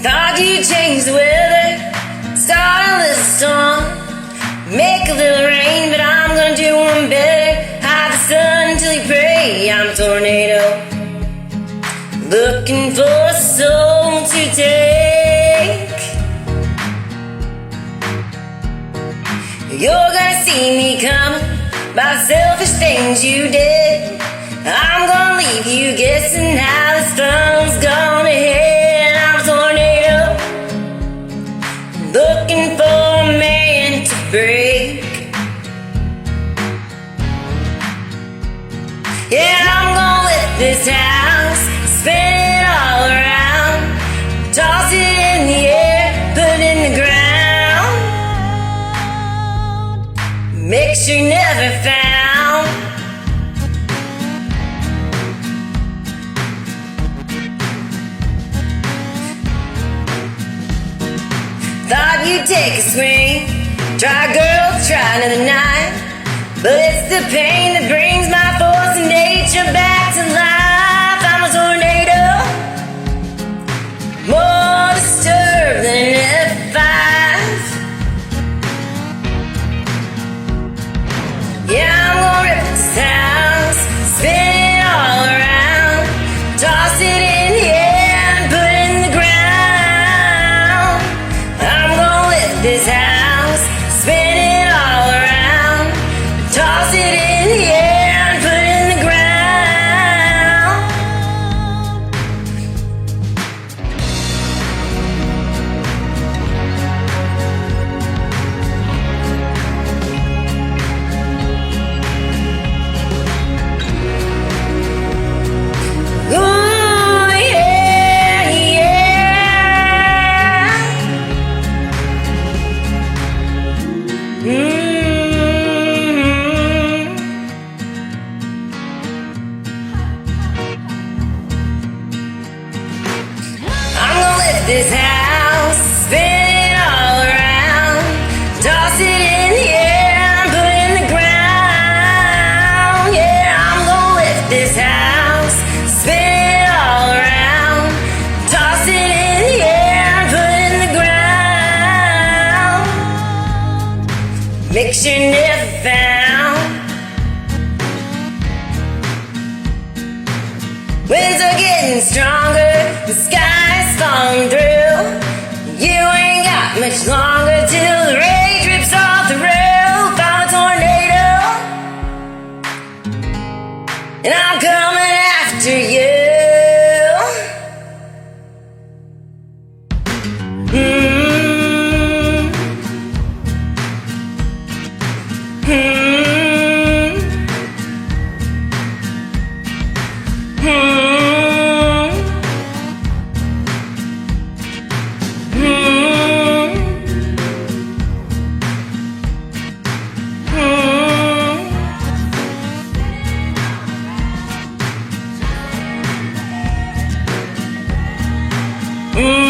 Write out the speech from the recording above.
Thought you'd change the weather, start a little storm, make a little rain, but I'm gonna do one better. Hide the sun till you pray. I'm a tornado, looking for a soul to take. You're gonna see me coming by the selfish things you did. I'm gonna leave you guessing how this fun's gonna end. I'm a tornado, looking for a man to break. Yeah, I'm gonna lift this house, spin it all around, toss it in the air, put it in the ground, make sure you're never found. Thought you'd take a swing, try girl, try another night, but it's the pain that brings my force and nature back to life. I'm a tornado, more disturbed than an F5. Yeah, I'm gonna rip this house, spin it all around, toss it in the air and put it in the ground. I'm gonna lift this house, spin it all around, toss it in the air and put it in the ground. Ooh, yeah, yeah. I'm gonna lift this house, spin it all around, toss it in the air and put it in the ground. Yeah, I'm gonna lift this house, spin it all around, toss it in the air and put it in the ground. Make sure you're never found. Winds are getting stronger, the sky's falling through. You ain't got much longer till the rage rips off the roof. I'm a tornado, and I'm coming after you. Mm-hmm.